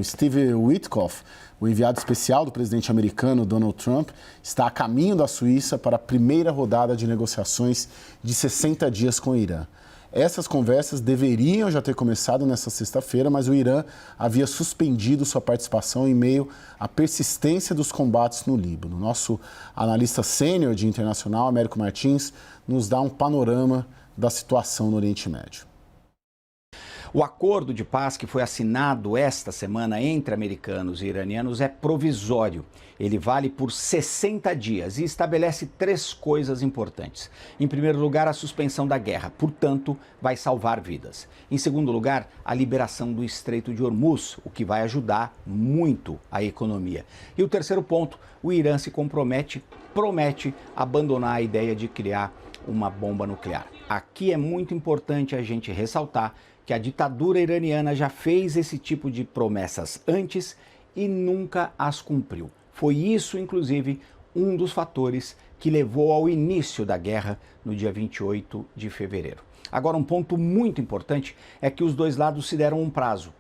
Steve Witkoff, o enviado especial do presidente americano Donald Trump, está a caminho da Suíça para a primeira rodada de negociações de 60 dias com o Irã. Essas conversas deveriam já ter começado nesta sexta-feira, mas o Irã havia suspendido sua participação em meio à persistência dos combates no Líbano. Nosso analista sênior de internacional, Américo Martins, nos dá um panorama da situação no Oriente Médio. O acordo de paz que foi assinado esta semana entre americanos e iranianos é provisório. Ele vale por 60 dias e estabelece 3 coisas importantes. Em primeiro lugar, a suspensão da guerra, portanto, vai salvar vidas. Em segundo lugar, a liberação do Estreito de Hormuz, o que vai ajudar muito a economia. E o terceiro ponto, o Irã se promete abandonar a ideia de criar uma bomba nuclear. Aqui é muito importante a gente ressaltar que a ditadura iraniana já fez esse tipo de promessas antes e nunca as cumpriu. Foi isso, inclusive, um dos fatores que levou ao início da guerra no dia 28 de fevereiro. Agora, um ponto muito importante é que os dois lados se deram um prazo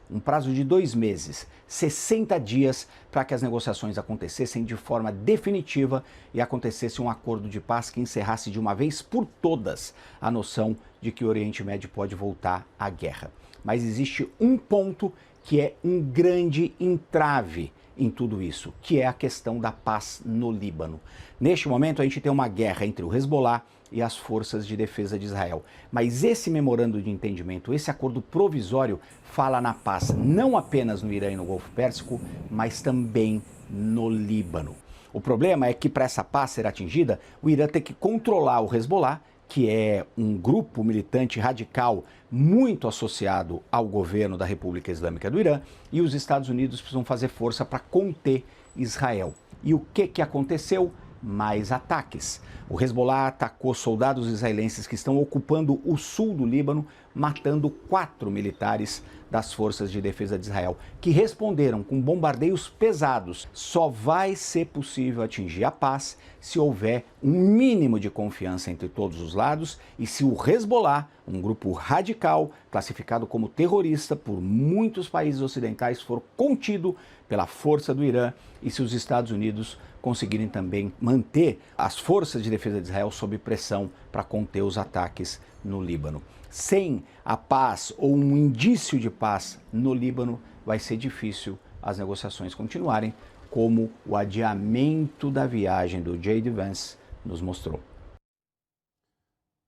de 2 meses, 60 dias, para que as negociações acontecessem de forma definitiva e acontecesse um acordo de paz que encerrasse de uma vez por todas a noção de que o Oriente Médio pode voltar à guerra. Mas existe um ponto que é um grande entrave em tudo isso, que é a questão da paz no Líbano. Neste momento, a gente tem uma guerra entre o Hezbollah e as forças de defesa de Israel. Mas esse memorando de entendimento, esse acordo provisório, fala na paz não apenas no Irã e no Golfo Pérsico, mas também no Líbano. O problema é que para essa paz ser atingida, o Irã tem que controlar o Hezbollah, que é um grupo militante radical muito associado ao governo da República Islâmica do Irã, e os Estados Unidos precisam fazer força para conter Israel. E o que aconteceu? Mais ataques. O Hezbollah atacou soldados israelenses que estão ocupando o sul do Líbano, matando 4 militares das forças de defesa de Israel, que responderam com bombardeios pesados. Só vai ser possível atingir a paz se houver um mínimo de confiança entre todos os lados e se o Hezbollah, um grupo radical, classificado como terrorista por muitos países ocidentais, for contido pela força do Irã e se os Estados Unidos conseguirem também manter as forças de defesa de Israel sob pressão para conter os ataques no Líbano. Sem a paz ou um indício de paz no Líbano, vai ser difícil as negociações continuarem, como o adiamento da viagem do J.D. Vance nos mostrou.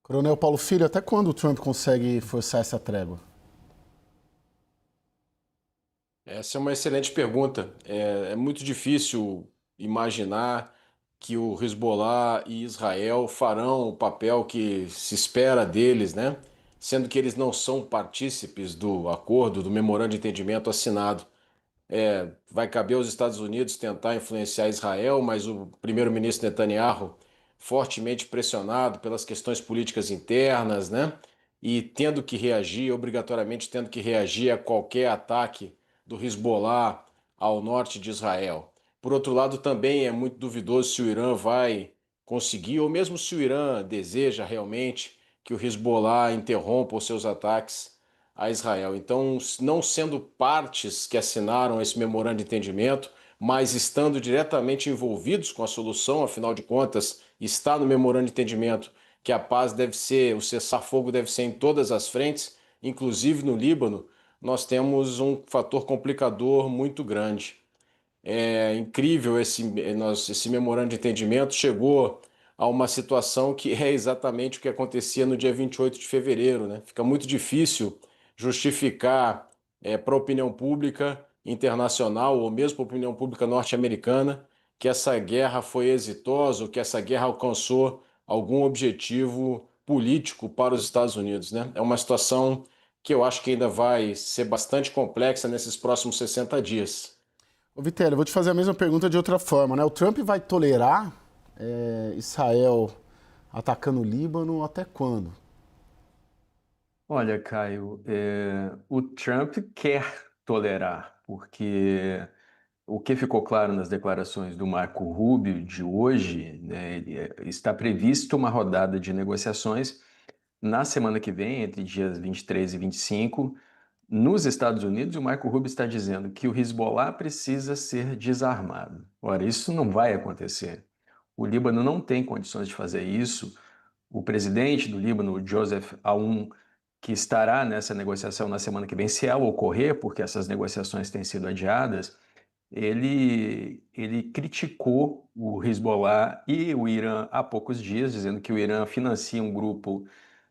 Coronel Paulo Filho, até quando o Trump consegue forçar essa trégua? Essa é uma excelente pergunta. É muito difícil imaginar que o Hezbollah e Israel farão o papel que se espera deles, né? Sendo que eles não são partícipes do acordo, do memorando de entendimento assinado. Vai caber aos Estados Unidos tentar influenciar Israel, mas o primeiro-ministro Netanyahu, fortemente pressionado pelas questões políticas internas, né? E tendo que reagir, obrigatoriamente tendo que reagir a qualquer ataque do Hezbollah ao norte de Israel. Por outro lado, também é muito duvidoso se o Irã vai conseguir, ou mesmo se o Irã deseja realmente que o Hezbollah interrompa os seus ataques a Israel. Então, não sendo partes que assinaram esse memorando de entendimento, mas estando diretamente envolvidos com a solução, afinal de contas, está no memorando de entendimento que a paz deve ser, o cessar-fogo deve ser em todas as frentes, inclusive no Líbano, nós temos um fator complicador muito grande. É incrível esse memorando de entendimento chegou a uma situação que é exatamente o que acontecia no dia 28 de fevereiro, né? Fica muito difícil justificar para a opinião pública internacional ou mesmo para a opinião pública norte-americana que essa guerra foi exitosa ou que essa guerra alcançou algum objetivo político para os Estados Unidos, né? É uma situação que eu acho que ainda vai ser bastante complexa nesses próximos 60 dias. Ô, Vitelli, eu vou te fazer a mesma pergunta de outra forma, né? O Trump vai tolerar Israel atacando o Líbano até quando? Olha, Caio, o Trump quer tolerar, porque o que ficou claro nas declarações do Marco Rubio de hoje, né, está prevista uma rodada de negociações na semana que vem, entre dias 23 e 25, Nos Estados Unidos, o Marco Rubio está dizendo que o Hezbollah precisa ser desarmado. Ora, isso não vai acontecer. O Líbano não tem condições de fazer isso. O presidente do Líbano, Joseph Aoun, que estará nessa negociação na semana que vem, se ela ocorrer, porque essas negociações têm sido adiadas, ele criticou o Hezbollah e o Irã há poucos dias, dizendo que o Irã financia um grupo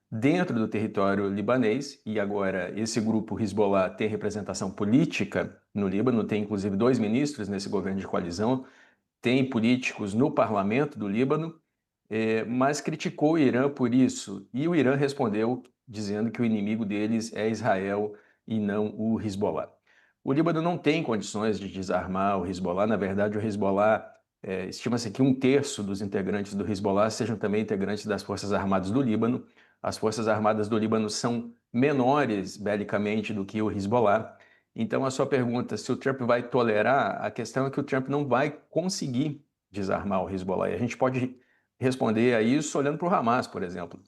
dentro do território libanês, e agora esse grupo Hezbollah tem representação política no Líbano, tem inclusive 2 ministros nesse governo de coalizão, tem políticos no parlamento do Líbano, mas criticou o Irã por isso. E o Irã respondeu dizendo que o inimigo deles é Israel e não o Hezbollah. O Líbano não tem condições de desarmar o Hezbollah. Na verdade, o Hezbollah, estima-se que 1/3 dos integrantes do Hezbollah sejam também integrantes das Forças Armadas do Líbano. As Forças Armadas do Líbano são menores belicamente do que o Hezbollah. Então, a sua pergunta, se o Trump vai tolerar, a questão é que o Trump não vai conseguir desarmar o Hezbollah. E a gente pode responder a isso olhando para o Hamas, por exemplo.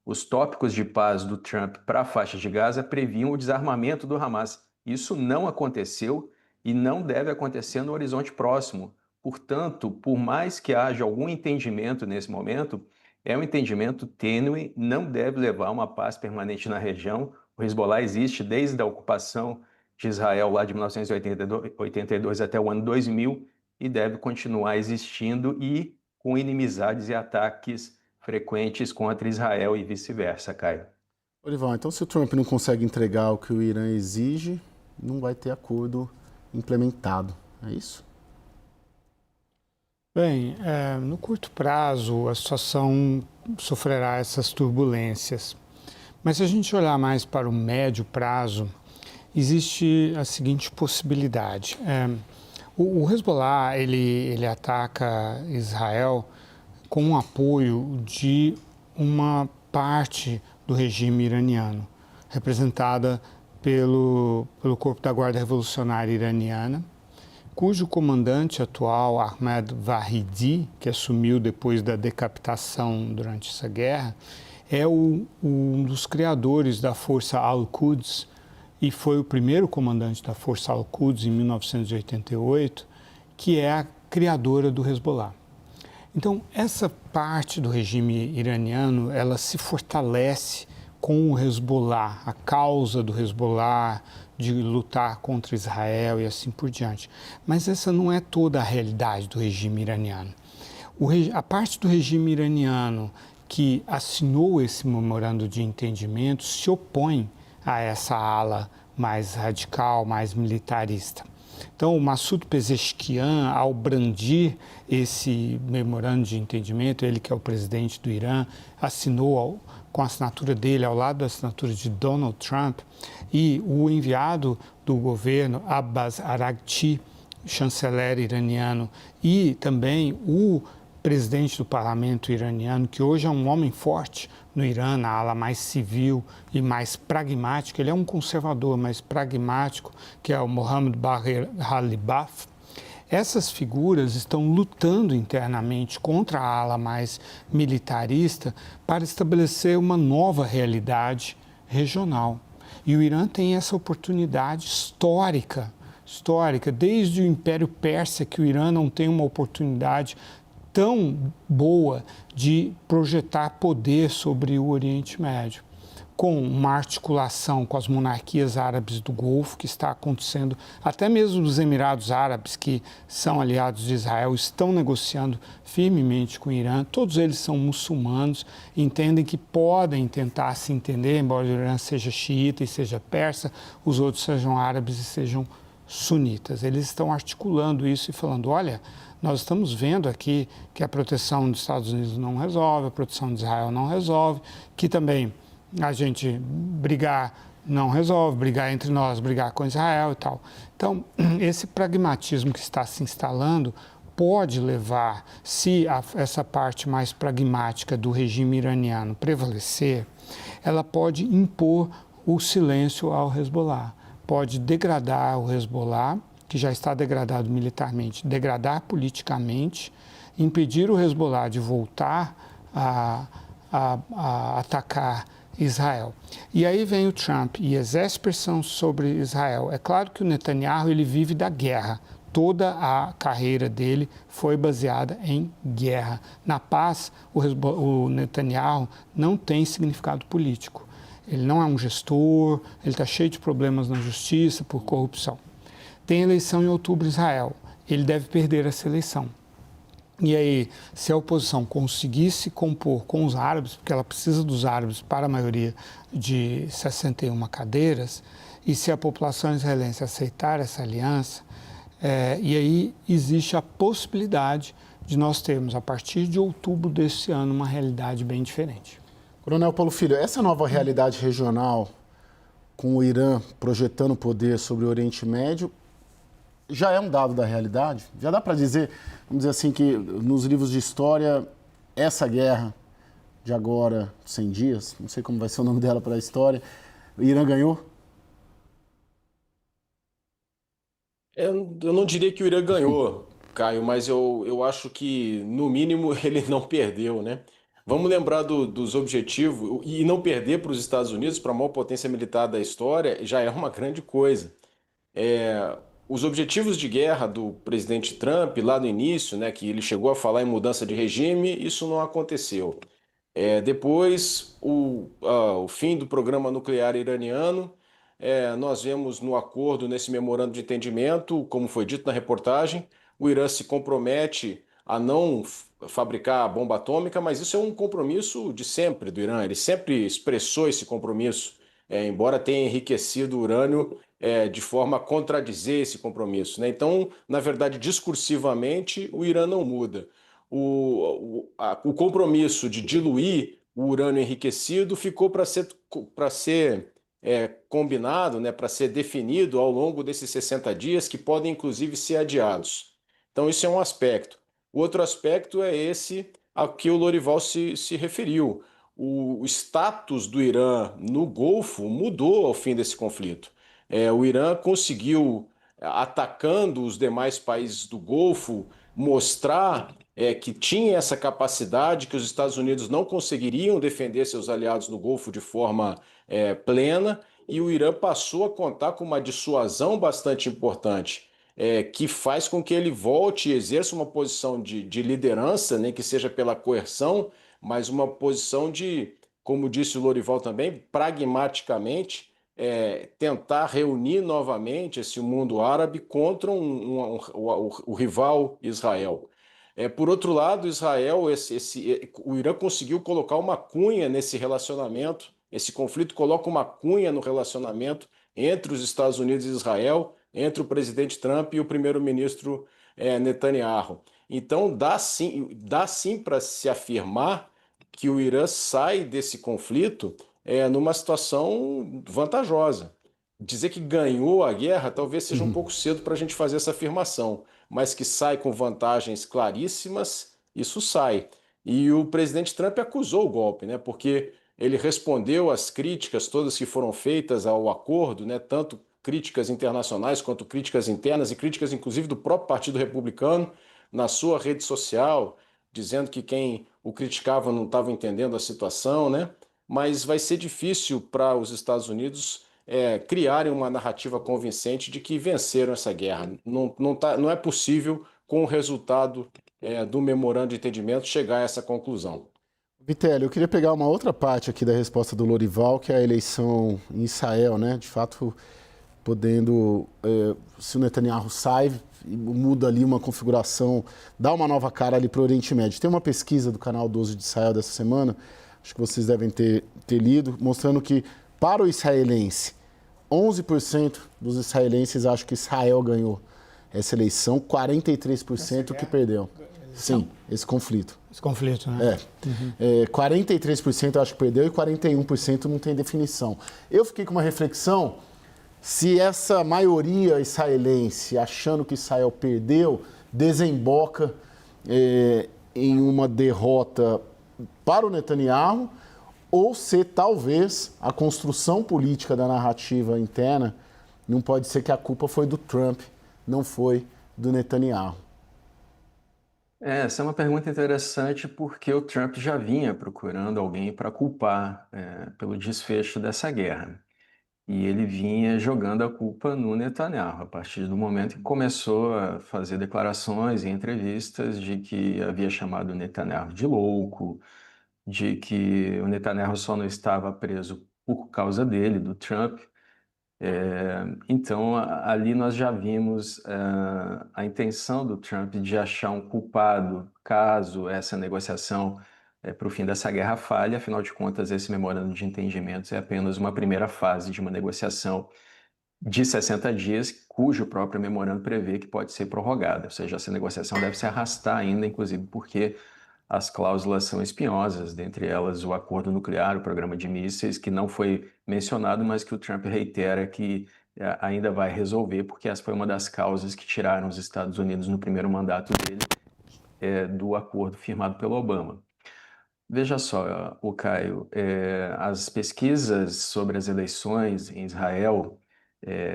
Os tópicos de paz do Trump para a faixa de Gaza previam o desarmamento do Hamas. Isso não aconteceu e não deve acontecer no horizonte próximo. Portanto, por mais que haja algum entendimento nesse momento, é um entendimento tênue, não deve levar a uma paz permanente na região. O Hezbollah existe desde a ocupação de Israel lá de 1982 até o ano 2000 e deve continuar existindo e com inimizades e ataques frequentes contra Israel e vice-versa, Caio. Olival, então se o Trump não consegue entregar o que o Irã exige, não vai ter acordo implementado, é isso? Bem, no curto prazo a situação sofrerá essas turbulências, mas se a gente olhar mais para o médio prazo, existe a seguinte possibilidade. O Hezbollah, ele ataca Israel com o apoio de uma parte do regime iraniano, representada pelo Corpo da Guarda Revolucionária Iraniana, cujo comandante atual, Ahmed Vahidi, que assumiu depois da decapitação durante essa guerra, é um dos criadores da Força Al-Quds e foi o primeiro comandante da Força Al-Quds em 1988, que é a criadora do Hezbollah. Então, essa parte do regime iraniano, ela se fortalece com o Hezbollah, a causa do Hezbollah de lutar contra Israel e assim por diante. Mas essa não é toda a realidade do regime iraniano. A parte do regime iraniano que assinou esse memorando de entendimento se opõe a essa ala mais radical, mais militarista. Então, o Massoud Pezeshkian, ao brandir esse memorando de entendimento, ele que é o presidente do Irã, assinou com a assinatura dele, ao lado da assinatura de Donald Trump, e o enviado do governo, Abbas Araghchi, chanceler iraniano, e também o presidente do parlamento iraniano, que hoje é um homem forte no Irã, na ala mais civil e mais pragmática. Ele é um conservador, mais pragmático, que é o Mohammad Bagher Ghalibaf. Essas figuras estão lutando internamente contra a ala mais militarista para estabelecer uma nova realidade regional. E o Irã tem essa oportunidade histórica. Desde o Império Persa que o Irã não tem uma oportunidade tão boa de projetar poder sobre o Oriente Médio, com uma articulação com as monarquias árabes do Golfo, que está acontecendo, até mesmo nos Emirados Árabes, que são aliados de Israel, estão negociando firmemente com o Irã. Todos eles são muçulmanos, entendem que podem tentar se entender, embora o Irã seja xiita e seja persa, os outros sejam árabes e sejam sunitas. Eles estão articulando isso e falando, olha, nós estamos vendo aqui que a proteção dos Estados Unidos não resolve, a proteção de Israel não resolve, que também a gente brigar não resolve, brigar entre nós, brigar com Israel e tal. Então, esse pragmatismo que está se instalando pode levar, se essa parte mais pragmática do regime iraniano prevalecer, ela pode impor o silêncio ao Hezbollah, pode degradar o Hezbollah, que já está degradado militarmente, degradar politicamente, impedir o Hezbollah de voltar a atacar Israel. E aí vem o Trump e exerce pressão sobre Israel. É claro que o Netanyahu ele vive da guerra. Toda a carreira dele foi baseada em guerra. Na paz, o Netanyahu não tem significado político. Ele não é um gestor, ele está cheio de problemas na justiça por corrupção. Tem eleição em outubro em Israel. Ele deve perder essa eleição. E aí, se a oposição conseguir se compor com os árabes, porque ela precisa dos árabes para a maioria de 61 cadeiras, e se a população israelense aceitar essa aliança, e aí existe a possibilidade de nós termos, a partir de outubro desse ano, uma realidade bem diferente. Coronel Paulo Filho, essa nova realidade regional, com o Irã projetando poder sobre o Oriente Médio, já é um dado da realidade? Já dá para dizer, vamos dizer assim, que nos livros de história, essa guerra de agora, 100 dias, não sei como vai ser o nome dela para a história, o Irã ganhou? Eu não diria que o Irã ganhou, Caio, mas eu acho que, no mínimo, ele não perdeu, né? Vamos lembrar dos objetivos, e não perder para os Estados Unidos, para a maior potência militar da história, já é uma grande coisa. Os objetivos de guerra do presidente Trump, lá no início, né, que ele chegou a falar em mudança de regime, isso não aconteceu. Depois, o fim do programa nuclear iraniano, nós vemos no acordo, nesse memorando de entendimento, como foi dito na reportagem, o Irã se compromete a não fabricar bomba atômica, mas isso é um compromisso de sempre do Irã, ele sempre expressou esse compromisso, embora tenha enriquecido o urânio de forma a contradizer esse compromisso, né? Então, na verdade, discursivamente, o Irã não muda. O compromisso de diluir o urânio enriquecido ficou para ser combinado, né, para ser definido ao longo desses 60 dias, que podem inclusive ser adiados. Então, isso é um aspecto. O outro aspecto é esse a que o Lorival se referiu. O status do Irã no Golfo mudou ao fim desse conflito. O Irã conseguiu, atacando os demais países do Golfo, mostrar que tinha essa capacidade, que os Estados Unidos não conseguiriam defender seus aliados no Golfo de forma plena, e o Irã passou a contar com uma dissuasão bastante importante, que faz com que ele volte e exerça uma posição de liderança, nem que seja pela coerção, mas uma posição de, como disse o Lorival também, pragmaticamente, tentar reunir novamente esse mundo árabe contra o rival Israel. Por outro lado, Israel, o Irã conseguiu colocar uma cunha nesse relacionamento, esse conflito coloca uma cunha no relacionamento entre os Estados Unidos e Israel, entre o presidente Trump e o primeiro-ministro Netanyahu. Então, dá sim para se afirmar que o Irã sai desse conflito numa situação vantajosa. Dizer que ganhou a guerra talvez seja um pouco cedo para a gente fazer essa afirmação, mas que sai com vantagens claríssimas, isso sai. E o presidente Trump acusou o golpe, né? Porque ele respondeu às críticas todas que foram feitas ao acordo, né? Tanto críticas internacionais quanto críticas internas e críticas inclusive do próprio Partido Republicano na sua rede social, dizendo que quem o criticava não estava entendendo a situação, né? Mas vai ser difícil para os Estados Unidos criarem uma narrativa convincente de que venceram essa guerra. Não é possível, com o resultado do memorando de entendimento, chegar a essa conclusão. Vitelli, eu queria pegar uma outra parte aqui da resposta do Lorival, que é a eleição em Israel, né? De fato, podendo, se o Netanyahu sai, muda ali uma configuração, dá uma nova cara ali para o Oriente Médio. Tem uma pesquisa do canal 12 de Israel dessa semana, acho que vocês devem ter lido, mostrando que, para o israelense, 11% dos israelenses acham que Israel ganhou essa eleição, 43% que perdeu. Sim, esse conflito. Esse conflito, né? 43% acho que perdeu e 41% não tem definição. Eu fiquei com uma reflexão, se essa maioria israelense, achando que Israel perdeu, desemboca em uma derrota para o Netanyahu, ou se talvez a construção política da narrativa interna não pode ser que a culpa foi do Trump, não foi do Netanyahu. Essa é uma pergunta interessante porque o Trump já vinha procurando alguém para culpar pelo desfecho dessa guerra. E ele vinha jogando a culpa no Netanyahu, a partir do momento que começou a fazer declarações e entrevistas de que havia chamado o Netanyahu de louco, de que o Netanyahu só não estava preso por causa dele, do Trump. Então, ali nós já vimos a intenção do Trump de achar um culpado caso essa negociação para o fim dessa guerra falhe. Afinal de contas, esse memorando de entendimentos é apenas uma primeira fase de uma negociação de 60 dias, cujo próprio memorando prevê que pode ser prorrogada. Ou seja, essa negociação deve se arrastar ainda, inclusive porque as cláusulas são espinhosas, dentre elas o acordo nuclear, o programa de mísseis, que não foi mencionado, mas que o Trump reitera que ainda vai resolver, porque essa foi uma das causas que tiraram os Estados Unidos no primeiro mandato dele do acordo firmado pelo Obama. Veja só, o Caio, as pesquisas sobre as eleições em Israel,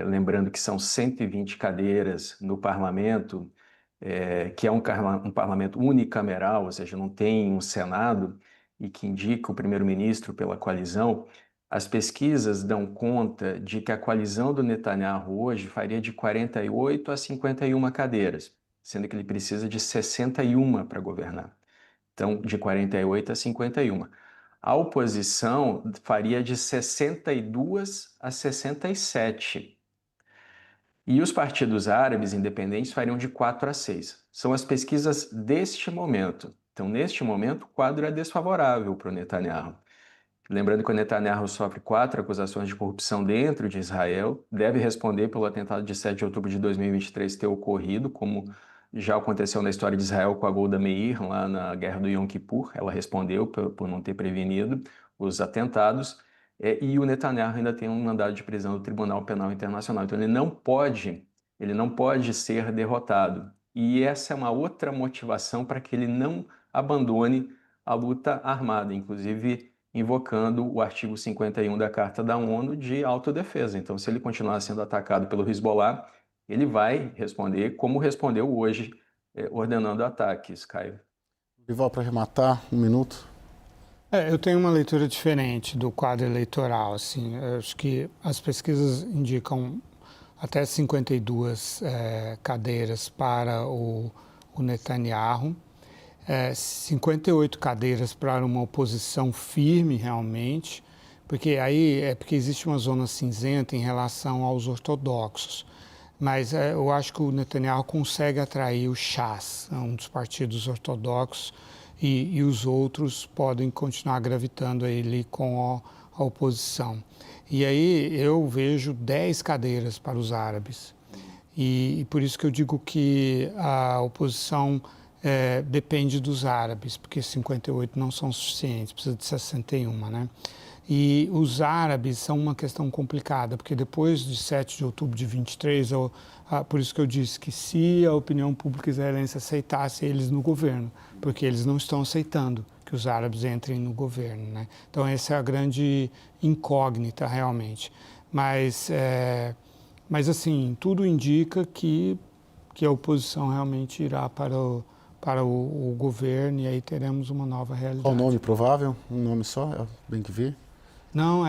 lembrando que são 120 cadeiras no parlamento, que é um parlamento unicameral, ou seja, não tem um Senado, e que indica o primeiro-ministro pela coalizão, as pesquisas dão conta de que a coalizão do Netanyahu hoje faria de 48 a 51 cadeiras, sendo que ele precisa de 61 para governar. Então, de 48 a 51. A oposição faria de 62 a 67. E os partidos árabes independentes fariam de 4 a 6. São as pesquisas deste momento. Então, neste momento, o quadro é desfavorável para o Netanyahu. Lembrando que o Netanyahu sofre 4 acusações de corrupção dentro de Israel, deve responder pelo atentado de 7 de outubro de 2023 ter ocorrido, como já aconteceu na história de Israel com a Golda Meir, lá na Guerra do Yom Kippur. Ela respondeu por não ter prevenido os atentados. E o Netanyahu ainda tem um mandado de prisão do Tribunal Penal Internacional. Então ele não pode ser derrotado. E essa é uma outra motivação para que ele não abandone a luta armada, inclusive invocando o artigo 51 da Carta da ONU de autodefesa. Então, se ele continuar sendo atacado pelo Hezbollah, ele vai responder como respondeu hoje, ordenando ataques, Caio. Rival, para arrematar, 1 minuto. Eu tenho uma leitura diferente do quadro eleitoral. Assim, eu acho que as pesquisas indicam até 52 cadeiras para o Netanyahu, 58 cadeiras para uma oposição firme realmente, porque aí porque existe uma zona cinzenta em relação aos ortodoxos. Mas eu acho que o Netanyahu consegue atrair o Shas, um dos partidos ortodoxos, e os outros podem continuar gravitando a ele com a oposição. E aí eu vejo 10 cadeiras para os árabes. E por isso que eu digo que a oposição depende dos árabes, porque 58 não são suficientes, precisa de 61, né? E os árabes são uma questão complicada, porque depois de 7 de outubro de 23, por isso que eu disse que se a opinião pública israelense aceitasse eles no governo, porque eles não estão aceitando que os árabes entrem no governo, né? Então essa é a grande incógnita realmente. Mas assim, tudo indica que a oposição realmente irá para o governo e aí teremos uma nova realidade. Qual o nome provável? Um nome só? Bem que ver? Não,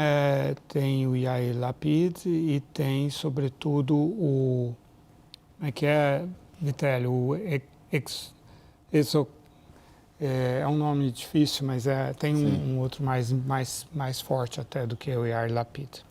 tem o Yair Lapid e tem, sobretudo, o... Como é que é, Vitélio? O é um nome difícil, mas tem um outro mais forte até do que o Yair Lapid.